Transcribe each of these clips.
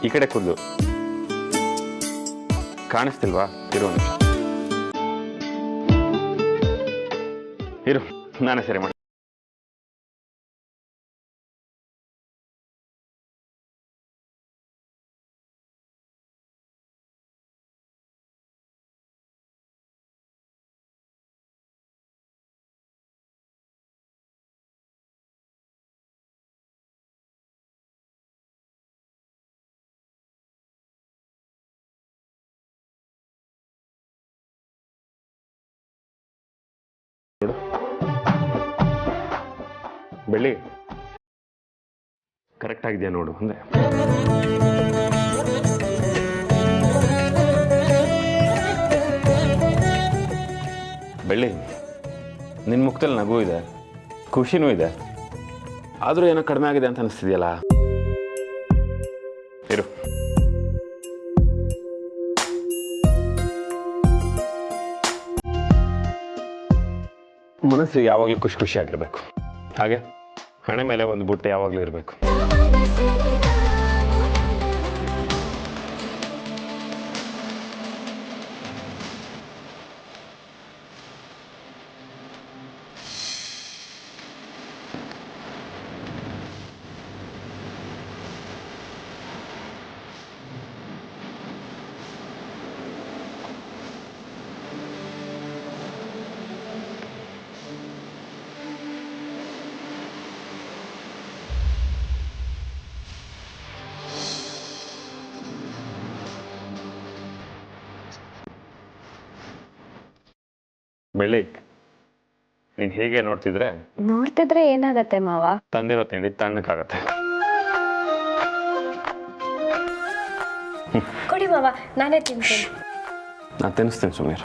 ಈ ಕಡೆ ಕೂದಲು ಕಾಣಿಸ್ತಿಲ್ವಾ? ಇರೋ ನಿಮಿಷ ಇರು, ನಾನೇ ಸರಿ ಮಾಡಿ. ಬೆಳ್ಳಿ ಕರೆಕ್ಟ್ ಆಗಿದೆಯಾ ನೋಡು ಅಂದೆ. ಬೆಳ್ಳಿ, ನಿನ್ನ ಮುಖದಲ್ಲಿ ನಗು ಇದೆ, ಖುಷಿನೂ ಇದೆ, ಆದರೂ ಏನೋ ಕಡಿಮೆ ಆಗಿದೆ ಅಂತ ಅನಿಸ್ತಿದೆಯಲ್ಲ. ಇರು, ಮನಸ್ಸು ಯಾವಾಗಲೂ ಖುಷಿ ಖುಷಿಯಾಗಿರ್ಬೇಕು. ಹಾಗೆ ಹಣೆ ಮೇಲೆ ಒಂದು ಬುಟ್ಟ ಯಾವಾಗಲೂ ಇರಬೇಕು. ಬೆಳ್ಳಿ, ನೀನ್ ಹೇಗೆ ನೋಡ್ತಿದ್ರೆ ಏನಾಗತ್ತೆ ಮಾವ? ತಂದಿರೋ ತಿಂಡಿ ತಣ್ಣಕ್ಕಾಗತ್ತೆ. ಕೊಡಿ ಮಾವ, ನಾನೇ ತಿಂತೀನಿ. ನಾನು ತಿನ್ನಿಸ್ತೀನಿ ಸುಮೀರ್.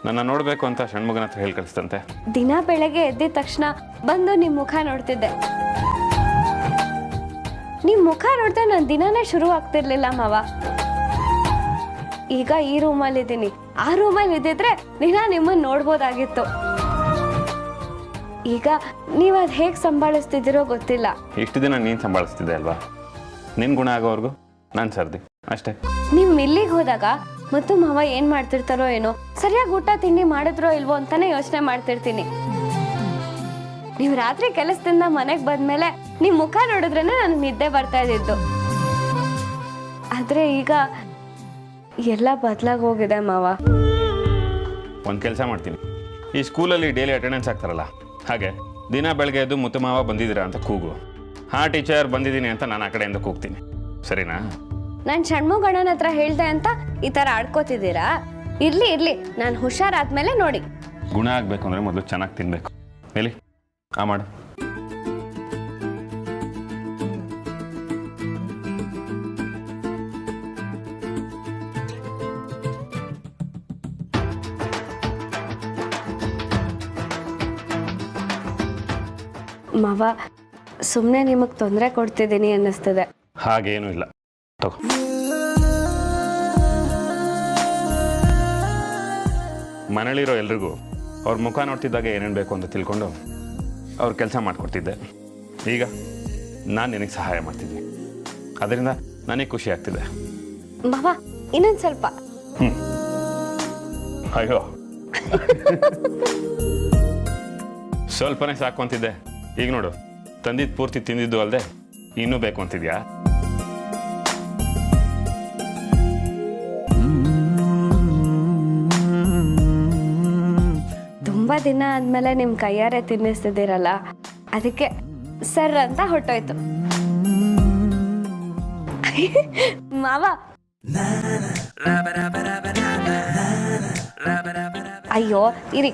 ನನ್ನ ನೋಡ್ಬೇಕು ಅಂತ ಷಣ್ಮುಗನ ಹತ್ರ ಹೇಳಿ ಕಳಿಸ್ತಂತೆ. ದಿನ ಬೆಳಗ್ಗೆ ಎದ್ದಿದ ತಕ್ಷಣ ಬಂದು ನಿಮ್ ಮುಖ ನೋಡ್ತಿದ್ದೆ. ನಿಮ್ ಮುಖ ನೋಡ್ತಾ ನನ್ ದಿನಾನೇ ಶುರು ಆಗ್ತಿರ್ಲಿಲ್ಲ ಮಾವ. ಈಗ ಈ ರೂಮಲ್ಲಿ ಇದ್ದೀನಿ, ಆ ರೂಮಲ್ಲಿ ಇದ್ದಿದ್ರೆ ದಿನ ನಿಮ್ಮನ್ನ ನೋಡ್ಬೋದಾಗಿತ್ತು. ಈಗ ನೀವ್ ಅದ್ ಹೇಗ್ ಸಂಭಾಳಿಸ್ತಿದ್ದೀರೋ ಗೊತ್ತಿಲ್ಲ. ಇಷ್ಟು ದಿನ ನೀನ್ ಸಂಭಾಳಿಸ್ತಿದ್ದೆ ಅಲ್ವಾ? ನಿನ್ ಗುಣ ಆಗೋವರೆಗೂ ನಾನ್ ಸರ್ದಿ ಅಷ್ಟೇ. ನೀವ್ ಇಲ್ಲಿಗೆ ಹೋದಾಗ ಮತ್ತು ಮಾವ ಏನ್ ಮಾಡ್ತಿರ್ತಾರೋ ಏನೋ, ಸರಿಯಾಗಿ ಊಟ ತಿಂಡಿ ಮಾಡಿದ್ರೋ ಇಲ್ವೋ ಅಂತಾನೆ ಯೋಚನೆ ಮಾಡ್ತಿರ್ತೀನಿ. ನೀವ್ ರಾತ್ರಿ ಕೆಲಸದಿಂದ ಮನೆಗ್ ಬಂದ್ಮೇಲೆ ನಿಮ್ ಮುಖ ನೋಡಿದ್ರೇನೆ ನನ್ಗೆ ನಿದ್ದೆ ಬರ್ತಾ ಇದ್ದಿದ್ದು. ಆದ್ರೆ ಈಗ ಎಲ್ಲ ಬದಲಾಗಿ ಹೋಗಿದೆ ಮಾವ. ಒಂದು ಕೆಲಸ ಮಾಡ್ತೀನಿ, ಈ ಸ್ಕೂಲಲ್ಲಿ ಡೈಲಿ ಅಟೆಂಡೆನ್ಸ್ ಆಗ್ತಾರಲ್ಲ, ಹಾಗೆ ದಿನ ಬೆಳಗ್ಗೆ ಎದ್ದು ಮುತ್ತು ಮಾವ ಬಂದಿದ್ದೀರಾ ಅಂತ ಕೂಗು. ಹಾ ಟೀಚರ್ ಬಂದಿದ್ದೀನಿ ಅಂತ ನಾನು ಆ ಕಡೆಯಿಂದ ಕೂಗ್ತೀನಿ, ಸರಿನಾ? ನಾನು ಷಣ್ಮುಗಣ್ಣನ ಹತ್ರ ಹೇಳ್ದೆ ಅಂತ ಈ ಥರ ಆಡ್ಕೋತಿದ್ದೀರಾ? ಇರ್ಲಿ ಇರ್ಲಿ, ನಾನು ಹುಷಾರಾದ್ಮೇಲೆ ನೋಡಿ. ಗುಣ ಆಗಬೇಕು ಅಂದರೆ ಮೊದಲು ಚೆನ್ನಾಗಿ ತಿನ್ನಬೇಕು. ಎಲ್ಲಿ ಆ ಮಾಡು. ಮಾವ, ಸುಮ್ಮನೆ ನಿಮಗೆ ತೊಂದರೆ ಕೊಡ್ತಿದ್ದೀನಿ ಅನ್ನಿಸ್ತದೆ. ಹಾಗೇನೂ ಇಲ್ಲ, ತಗೋ. ಮನೇಲಿರೋ ಎಲ್ರಿಗೂ ಅವ್ರ ಮುಖ ನೋಡ್ತಿದ್ದಾಗ ಏನೇನು ಬೇಕು ಅಂತ ತಿಳ್ಕೊಂಡು ಅವ್ರ ಕೆಲಸ ಮಾಡಿಕೊಡ್ತಿದ್ದೆ. ಈಗ ನಾನು ನಿನಗೆ ಸಹಾಯ ಮಾಡ್ತಿದ್ದೆ, ಅದರಿಂದ ನನಗೆ ಖುಷಿ ಆಗ್ತಿದೆ. ಮಾವ, ಇನ್ನೊಂದು ಸ್ವಲ್ಪ. ಅಯ್ಯೋ ಸ್ವಲ್ಪನೇ ಸಾಕು ಅಂತಿದ್ದೆ, ಈಗ ನೋಡು ತಂದಿದ್ದು ಪೂರ್ತಿ ತಿಂದಿದ್ದು ಅಲ್ಲದೆ ಇನ್ನೂ ಬೇಕು ಅಂತಿದ್ಯಾ? ತುಂಬಾ ದಿನ ಆದ್ಮೇಲೆ ನಿಮ್ ಕೈಯಾರೆ ತಿನ್ನಿಸ್ತಿದ್ದೀರಲ್ಲ, ಅದಕ್ಕೆ ಸರ್ ಅಂತ ಹೊಟ್ಟೋಯ್ತು. ಮಾವ, ಅಯ್ಯೋ ಇರಿ.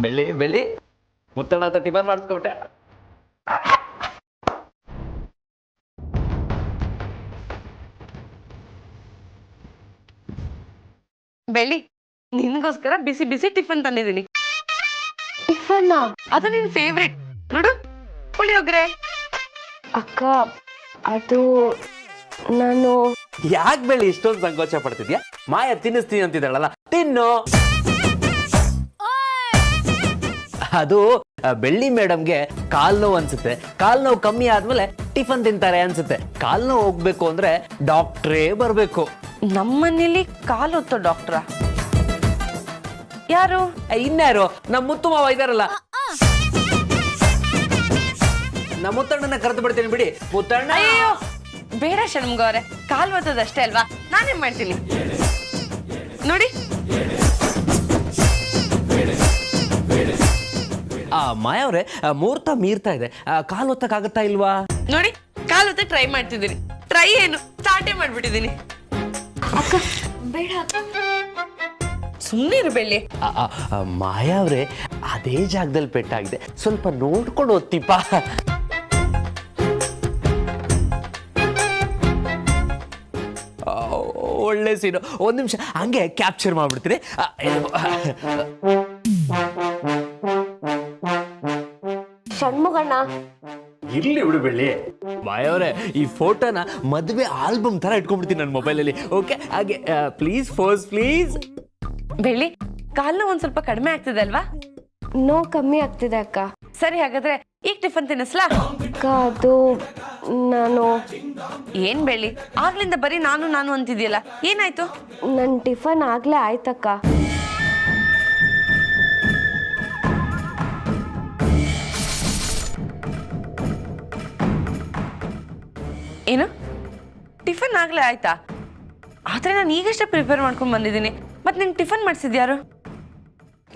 ಬೆಳ್ಳಿ ಬೆಳ್ಳಿ ಮುತ್ತಣ್ಣ ಅಂತ ಟಿಫನ್ ಮಾಡಿಸ್ಕೊಬಿಟ್ಟೆ. ಬೆಳ್ಳಿ, ನಿನ್ಗೋಸ್ಕರ ಬಿಸಿ ಬಿಸಿ ಟಿಫನ್ ತಂದಿದ್ದೀನಿ. ಟಿಫನ್? ಅದು ನಿನ್ ಫೇವ್ರೆಟ್ ನೋಡು, ಪುಳಿಯೋಗ್ರೆ. ಅಕ್ಕ, ಅದು ನಾನು ಯಾಕೆ ಬೆಳ್ಳಿ ಇಷ್ಟೊಂದು ಸಂಕೋಚ ಪಡ್ತಿದ್ಯಾ? ಮಾಯ ತಿನ್ನಿಸ್ತೀನಿ ಅಂತಿದ್ದಾಳಲ್ಲ, ತಿನ್ನು. ಅದು ಬೆಳ್ಳಿ ಮೇಡಮ್ಗೆ ಕಾಲ್ ನೋವು ಅನ್ಸುತ್ತೆ. ಕಾಲ್ ನೋವು ಕಮ್ಮಿ ಆದ್ಮೇಲೆ ಟಿಫನ್ ತಿಂತಾರೆ ಅನ್ಸುತ್ತೆ. ಕಾಲ್ ನೋವು ಹೋಗ್ಬೇಕು ಅಂದ್ರೆ ಡಾಕ್ಟ್ರೇ ಬರ್ಬೇಕು. ನಮ್ಮನೇಲಿ ಕಾಲು ಹೊತ್ತೋ ಡಾಕ್ಟ್ರ? ಯಾರು? ಇನ್ಯಾರು? ನಮ್ಮ ಮುತ್ತು ಮಾವ ಇದಾರಲ್ಲ. ನಮ್ಮ ಮುತ್ತಣ್ಣನ ಕರೆದು ಬಿಡ್ತೀನಿ ಬಿಡಿ. ಮುತ್ತಣ್ಣ. ಅಯ್ಯೋ ಬೇಡ ಷಣ್ಮುಗ ಅವರೇ, ಕಾಲು ಹೊತ್ತದಷ್ಟೇ ಅಲ್ವಾ, ನಾನೇ ಮಾಡ್ತೀನಿ ನೋಡಿ. ಮಾಯವ್ರೆ, ಮುಹೂರ್ತ ಮೀರ್ತಾ ಇದೆ, ಕಾಲ್ ಹೊತ್ತಕ್ಕಾಗತ್ತಾ ಇಲ್ವಾ? ನೋಡಿ ಕಾಲು ಹೊತ್ತ ಟ್ರೈ ಮಾಡ್ತಿದ್ದೀನಿ. ಟ್ರೈ ಏನು, ಸ್ಟಾರ್ಟೇ ಮಾಡ್ಬಿಟ್ಟಿದ್ದೀನಿ. ಅಕ್ಕ ಬೇಡ ಅಕ್ಕ. ಸುಮ್ಮನಿರು ಬೆಳ್ಳಿ. ಮಾಯವ್ರೆ, ಅದೇ ಜಾಗದಲ್ಲಿ ಪೆಟ್ಟಾಗಿದೆ, ಸ್ವಲ್ಪ ನೋಡ್ಕೊಂಡು ಓದ್ತಿಪ್ಪ. ಒಳ್ಳೆ ಸೀನು. ಒಂದ್ ನಿಮಿಷ ಹಂಗೆ ಕ್ಯಾಪ್ಚರ್ ಮಾಡ್ಬಿಡ್ತೀನಿ. ಷಣ್ಮುಗಣ್ಣ, ಇರ್ಲಿ ಬಿಡು ಬೆಳ್ಳಿ. ಮಾಯವ್ರೆ, ಈ ಫೋಟೋನ ಮದುವೆ ಆಲ್ಬಮ್ ತರ ಇಟ್ಕೊಂಡ್ಬಿಡ್ತೀನಿ ನನ್ನ ಮೊಬೈಲಲ್ಲಿ. ಓಕೆ, ಹಾಗೆ ಪ್ಲೀಸ್ ಫೋಸ್ ಪ್ಲೀಸ್. ಬೆಳ್ಳಿ, ಕಾಲು ಒಂದ್ ಸ್ವಲ್ಪ ಕಡಿಮೆ ಆಗ್ತಿದೆ ಅಲ್ವಾ? ನೋವು ಕಮ್ಮಿ ಆಗ್ತಿದೆ ಅಕ್ಕ. ಸರಿ, ಹಾಗಾದ್ರೆ ಈಗ ಟಿಫನ್ ತಿನ್ನಿಸ್ಲಾ? ಅಕ್ಕ ಅದು ನಾನು ಏನ್ ಬೆಳ್ಳಿ, ಆಗ್ಲಿಂದ ಬರೀ ನಾನು ನಾನು ಅಂತಿದ್ಯಲ್ಲ, ಏನಾಯ್ತು? ನನ್ನ ಟಿಫನ್ ಆಗ್ಲೇ ಆಯ್ತಕ್ಕ. ಏನು, ಟಿಫನ್ ಆಗ್ಲೇ ಆಯ್ತಾ? ಆದ್ರೆ ನಾನು ಈಗಷ್ಟೇ ಪ್ರಿಪೇರ್ ಮಾಡ್ಕೊಂಡು ಬಂದಿದ್ದೀನಿ. ಮತ್ತೆ ನಿಂಗೆ ಟಿಫನ್ ಮಾಡಿಸಿದ್ಯಾರು?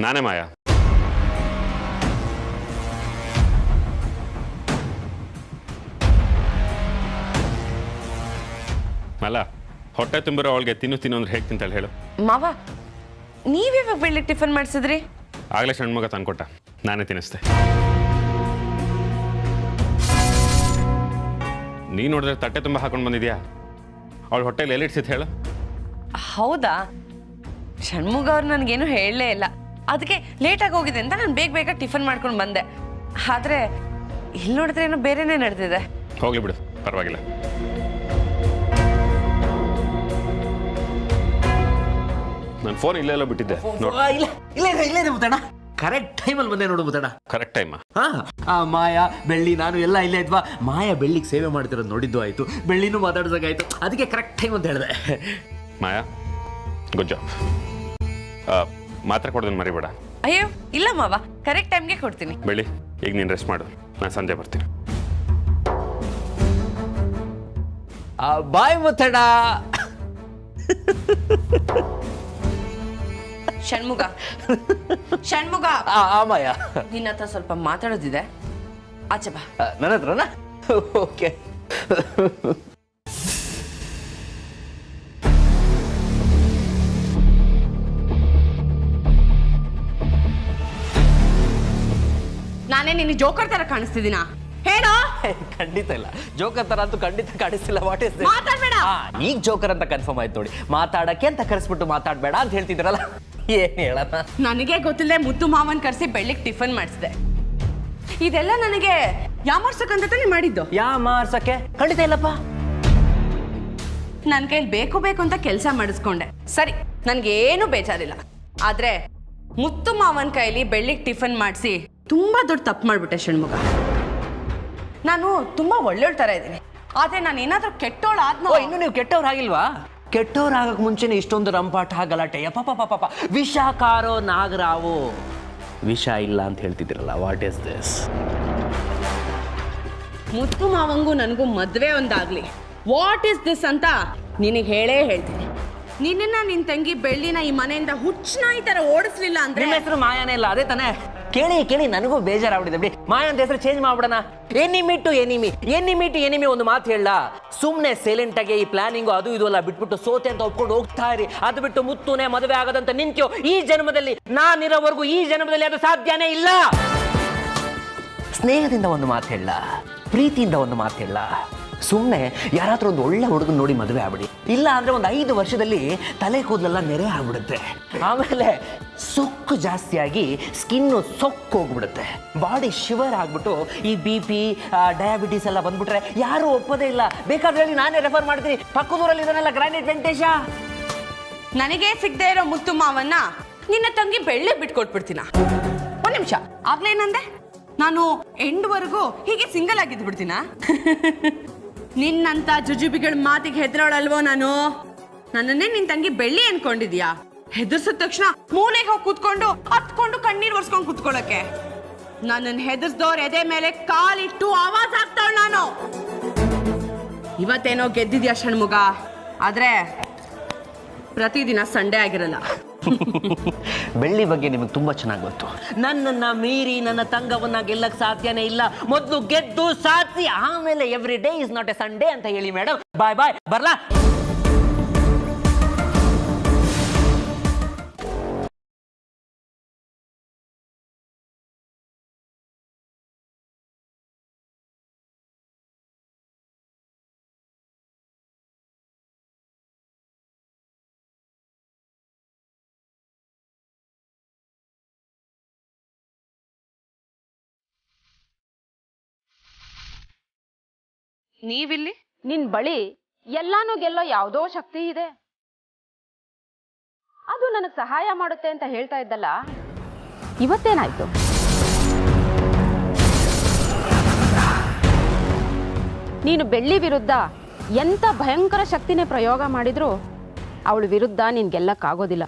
ನಾನೇ ಮಾಯ. ಅಲ್ಲ, ಹೊಟ್ಟೆ ತುಂಬಿರೋ ಅವಳಿಗೆ ತಿನ್ನು ಅಂದ್ರೆ ಹೇಗೆ ತಿಂತಾಳೆ ಹೇಳು? ಮಾವ, ನೀವ್ಯಾವಾಗ ಬೆಳ್ಳಿ ಟಿಫನ್ ಮಾಡಿಸಿದ್ರಿ? ಆಗಲೇ ಷಣ್ಮುಗ ತಂದ್ಕೊಟ್ಟ, ನಾನೇ ತಿನ್ನಿಸ್ದೆ. ನೀನು ನೋಡಿದ್ರೆ ತಟ್ಟೆ ತುಂಬ ಹಾಕೊಂಡು ಬಂದಿದ್ಯಾ? ಅವಳು ಹೊಟ್ಟೆಲಿ ಎಲ್ಲಿಡ್ಸಿತ್ತು ಹೇಳು? ಹೌದಾ? ಷಣ್ಮುಗ ಅವ್ರು ನನಗೇನು ಹೇಳಲೇ ಇಲ್ಲ. ಅದಕ್ಕೆ ಲೇಟಾಗಿ ಹೋಗಿದೆ ಅಂತ ನಾನು ಬೇಗ ಟಿಫನ್ ಮಾಡ್ಕೊಂಡು ಬಂದೆ. ಆದ್ರೆ ಇಲ್ಲಿ ನೋಡಿದ್ರೆ ಏನೋ ಬೇರೆನೇ ನಡೆದಿದೆ. ಹೋಗ್ಲಿ ಬಿಡು, ಪರವಾಗಿಲ್ಲ. ನಾನು ಫೋನ್ ಇಲ್ಲೆಲ್ಲ ಬಿಟ್ಟಿದ್ದೆ ನೋಡು. ಇಲ್ಲ ಮುತ್ತಣ್ಣ, ಕರೆಕ್ಟ್ ಟೈಮಲ್ಲಿ ಬಂದೆ ನೋಡು ಮುತ್ತಣ್ಣ. ಕರೆಕ್ಟ್ ಟೈಮಾ? ಮಾಯಾ, ಬೆಳ್ಳಿ, ನಾನು ಎಲ್ಲ ಇಲ್ಲೇ ಇದ್ವಾ. ಮಾಯಾ ಬೆಳ್ಳಿಗೆ ಸೇವೆ ಮಾಡ್ತಿರೋದು ನೋಡಿದ್ದು ಆಯ್ತು, ಬೆಳ್ಳಿನೂ ಮಾತಾಡ್ಸೋಕಾಯ್ತು. ಅದಕ್ಕೆ ಕರೆಕ್ಟ್ ಟೈಮ್ ಅಂತ ಹೇಳಿದೆ. ಮಾಯಾ, ಗುಡ್ ಜಾಬ್. ಮಾತ್ರ ಕೊಡೋದನ್ನ ಮರಿಬೇಡ. ಅಯ್ಯೋ ಇಲ್ಲ ಮಾವ, ಕರೆಕ್ಟ್ ಟೈಮ್ಗೆ ಕೊಡ್ತೀನಿ. ಬೆಳ್ಳಿ, ಈಗ ನೀನು ರೆಸ್ಟ್ ಮಾಡು, ನಾನು ಸಂಜೆ ಬರ್ತೀನಿ. ಬಾಯ್ ಮುತ್ತಣ್ಣ. ಷಣ್ಮುಗ, ಷಣ್ಮುಗ, ಮಾಯಾ, ನಿನ್ನ ಹತ್ರ ಸ್ವಲ್ಪ ಮಾತಾಡೋದಿದೆ, ಆಚೆ ಬಾ. ನನ್ನ ಹತ್ರನಾ? ಓಕೆ. ನಾನೇ ನಿನ್ನ ಜೋಕರ್ ತರ ಕಾಣಿಸ್ತಿದ್ದೀನಾ? ಹೇಳೋ. ಖಂಡಿತ ಇಲ್ಲ, ಜೋಕರ್ ತರ ಅಂತೂ ಖಂಡಿತ ಕಾಣಿಸ್ತಿಲ್ಲ. What is this? ಮಾತಾಡ್ಬೇಡ. ಈಗ ಜೋಕರ್ ಅಂತ ಕನ್ಫರ್ಮ್ ಆಯ್ತು ನೋಡಿ. ಮಾತಾಡಕ್ಕೆ ಅಂತ ಕರೆಸ್ಬಿಟ್ಟು ಮಾತಾಡ್ಬೇಡ ಅಂತ ಹೇಳ್ತಿದ್ರಲ್ಲ, ಏನ್ ಹೇಳೋಣ? ನನಗೆ ಗೊತ್ತಿಲ್ಲದೆ ಮುತ್ತು ಮಾವನ್ ಕರೆಸಿ ಬೆಳ್ಳಿಗೆ ಟಿಫನ್ ಮಾಡಿಸಿದೆ. ಇದೆಲ್ಲ ನನಗೆ ಯಾಮಾರ್ಸಕ್ಕಂತ ತಾನೇ ಮಾಡಿದ್ದು. ಯಾಮಾರ್ಸಕ್ಕೆ? ಖಂಡಿತ ಇಲ್ಲಪ್ಪ. ನನ್ನ ಕೈಲಿ ಬೇಕು ಅಂತ ಕೆಲಸ ಮಾಡಿಸ್ಕೊಂಡೆ. ಸರಿ, ನನ್ಗೇನು ಬೇಜಾರಿಲ್ಲ. ಆದ್ರೆ ಮುತ್ತು ಮಾವನ್ ಕೈಲಿ ಬೆಳ್ಳಿಗೆ ಟಿಫನ್ ಮಾಡಿಸಿ ತುಂಬಾ ದೊಡ್ಡ ತಪ್ಪು ಮಾಡ್ಬಿಟ್ಟೆ ಷಣ್ಮುಗ. ನಾನು ತುಂಬಾ ಒಳ್ಳೆಯವಳ ತರ ಇದ್ದೀನಿ, ಆದ್ರೆ ನಾನು ಏನಾದ್ರೂ ಕೆಟ್ಟೋಳಾದ್ನೋ. ಇನ್ನು ನೀವು ಕೆಟ್ಟವ್ರಾಗಿಲ್ವಾ? ಕೆಟ್ಟವ್ರಾಗಕ್ ಮುಂಚೆನೆ ಇಷ್ಟೊಂದು ರಂಪಾಟ ಗಲಾಟೆ, ಪಾಪ ವಿಷಕಾರೋ ನಾಗರಾವು. ವಿಷ ಇಲ್ಲ ಅಂತ ಹೇಳ್ತಿದ್ದೀರಲ್ಲ, ವಾಟ್ ಇಸ್ ದಿಸ್? ಮುತ್ತು ಮಾವಂಗೂ ನನಗೂ ಮದ್ವೆ ಒಂದಾಗ್ಲಿ, ವಾಟ್ ಇಸ್ ದಿಸ್ ಅಂತ ನಿನಗೆ ಹೇಳೇ ಹೇಳ್ತೀನಿ. ನಿನ್ನ ನಿನ್ ತಂಗಿ ಬೆಳ್ಳಿನ ಈ ಮನೆಯಿಂದ ಹುಚ್ಚನಾಯಿ ತರ ಓಡಿಸ್ಲಿಲ್ಲ ಅಂದ್ರೆ. ನಿಮ್ಮ ಹೆಸರು ಮಾಯಾನೇ ಇಲ್ಲ, ಅದೇ ತಾನೇ? ಕೇಳಿ ನನಗೂ ಬೇಜಾರಾಗ್ಬಿಟ್ಟಿದೆ ಬಿಡಿ. ಮಾಯಾ ಅಂತ ಹೆಸರು ಚೇಂಜ್ ಮಾಡ್ಬಿಡೋಣ. ಎನಿಮಿ ಒಂದು ಮಾತು ಹೇಳ. ಸುಮ್ಮನೆ ಸೈಲೆಂಟ್ ಆಗಿ ಈ ಪ್ಲಾನಿಂಗು ಅದು ಇದು ಎಲ್ಲ ಬಿಟ್ಬಿಟ್ಟು ಸೋತೆ ಅಂತ ಒಪ್ಕೊಂಡು ಹೋಗ್ತಾ ಇರಿ. ಅದು ಬಿಟ್ಟು ಮುತ್ತುನೇ ಮದುವೆ ಆಗದಂತ ನಿಂತ್ಯೋ ಈ ಜನ್ಮದಲ್ಲಿ, ನಾನಿರೋವರೆಗೂ ಈ ಜನ್ಮದಲ್ಲಿ ಅದು ಸಾಧ್ಯನೇ ಇಲ್ಲ. ಸ್ನೇಹದಿಂದ ಒಂದು ಮಾತು ಹೇಳ, ಪ್ರೀತಿಯಿಂದ ಒಂದು ಮಾತು ಹೇಳ. ಸುಮ್ಮನೆ ಯಾರಾದ್ರೂ ಒಂದು ಒಳ್ಳೆ ಹುಡುಗನ ನೋಡಿ ಮದುವೆ ಆಗ್ಬಿಡಿ. ಇಲ್ಲ ಅಂದರೆ ಒಂದು 5 ವರ್ಷದಲ್ಲಿ ತಲೆ ಕೂದಲೆಲ್ಲ ನೆರೆ ಆಗ್ಬಿಡುತ್ತೆ. ಆಮೇಲೆ ಸೊಕ್ಕು ಜಾಸ್ತಿಯಾಗಿ ಸ್ಕಿನ್ನು ಸೊಕ್ಕು ಹೋಗ್ಬಿಡುತ್ತೆ. ಬಾಡಿ ಶಿವರ್ ಆಗ್ಬಿಟ್ಟು ಈ BP ಡಯಾಬಿಟೀಸ್ ಎಲ್ಲ ಬಂದ್ಬಿಟ್ರೆ ಯಾರೂ ಒಪ್ಪೋದೇ ಇಲ್ಲ. ಬೇಕಾದ್ರೆ ಹೇಳಿ, ನಾನೇ ರೆಫರ್ ಮಾಡ್ತೀನಿ. ಪಕ್ಕದೂರಲ್ಲಿ ಇದನ್ನೆಲ್ಲ ಗ್ರಾನೈಟ್ ವೆಂಕಟೇಶ. ನನಗೆ ಸಿಗದೆ ಇರೋ ಮುತ್ತು ಮಾವನ್ನ ನಿನ್ನ ತಂಗಿ ಬೆಳ್ಳಿ ಬಿಟ್ಕೊಟ್ಬಿಡ್ತೀನ. ಒಂದ್ ನಿಮಿಷ, ಆಗ್ಲೇನಂದೆ? ನಾನು ಎಂಡ್ವರೆಗೂ ಹೀಗೆ ಸಿಂಗಲ್ ಆಗಿದ್ದು ಬಿಡ್ತೀನ? ನಿನ್ನಂತ ಜುಜುಬಿಗಳ ಮಾತಿಗೆ ಹೆದರೋಳಲ್ವೋ ನಾನು? ನನ್ನನ್ನೇ ನಿನ್ ತಂಗಿ ಬೆಳ್ಳಿ ಅನ್ಕೊಂಡಿದ್ಯಾ? ಹೆದರ್ಸಿದ ತಕ್ಷಣ ಮೂಲೆಗೆ ಹೋಗಿ ಕೂತ್ಕೊಂಡು ಹತ್ಕೊಂಡು ಕಣ್ಣೀರ್ ಒರ್ಸ್ಕೊಂಡು ಕೂತ್ಕೊಳ್ಳಕ್ಕೆ. ನನ್ನನ್ನು ಹೆದರ್ಸ್ದವ್ರ ಎದೆ ಮೇಲೆ ಕಾಲಿಟ್ಟು ಆವಾಜ್ ಆಗ್ತಾಳ ನಾನು. ಇವತ್ತೇನೋ ಗೆದ್ದಿದ್ಯಾ ಷಣ್ಮುಗ, ಆದ್ರೆ ಪ್ರತಿದಿನ ಸಂಡೇ ಆಗಿರಲ್ಲ. ಬೆಳ್ಳಿ ಬಗ್ಗೆ ನಿಮಗೆ ತುಂಬಾ ಚೆನ್ನಾಗಿ ಗೊತ್ತು. ನನ್ನನ್ನ ಮೀರಿ ನನ್ನ ತಂಗವನ್ನ ಗೆಲ್ಲಕ್ ಸಾಧ್ಯನೇ ಇಲ್ಲ. ಮೊದಲು ಗೆದ್ದು ಸಾಧಿಸಿ, ಆಮೇಲೆ every day is not A Sunday ಅಂತ ಹೇಳಿ ಮೇಡಮ್. ಬಾಯ್ ಬಾಯ್, ಬರ್ಲಾ? ನೀವಿಲ್ಲಿ? ನಿನ್ ಬಳಿ ಎಲ್ಲಾನು ಗೆಲ್ಲೋ ಯಾವುದೋ ಶಕ್ತಿ ಇದೆ, ಅದು ನನಗೆ ಸಹಾಯ ಮಾಡುತ್ತೆ ಅಂತ ಹೇಳ್ತಾ ಇದ್ದಲ್ಲ, ಇವತ್ತೇನಾಯ್ತು? ನೀನು ಬೆಳ್ಳಿ ವಿರುದ್ಧ ಎಂತ ಭಯಂಕರ ಶಕ್ತಿನೇ ಪ್ರಯೋಗ ಮಾಡಿದ್ರು ಅವಳ ವಿರುದ್ಧ ನೀನ್ ಗೆಲ್ಲಕ್ಕಾಗೋದಿಲ್ಲ.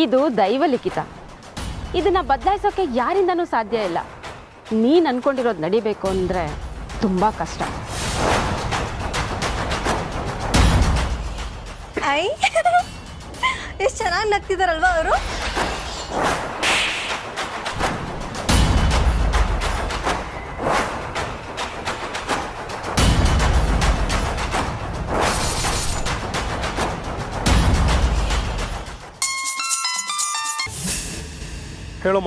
ಇದು ದೈವಲಿಖಿತ. ಇದನ್ನ ಬದಲಾಯಿಸೋಕೆ ಯಾರಿಂದನೂ ಸಾಧ್ಯ ಇಲ್ಲ. ನೀನ್ ಅನ್ಕೊಂಡಿರೋದು ನಡಿಬೇಕು ಅಂದ್ರೆ ತುಂಬಾ ಕಷ್ಟ. ಐ ಎಷ್ಟು ಚೆನ್ನಾಗಿ ನಗ್ತಿದಾರಲ್ವಾ ಅವರು. ಹೇಳಮ್ಮ,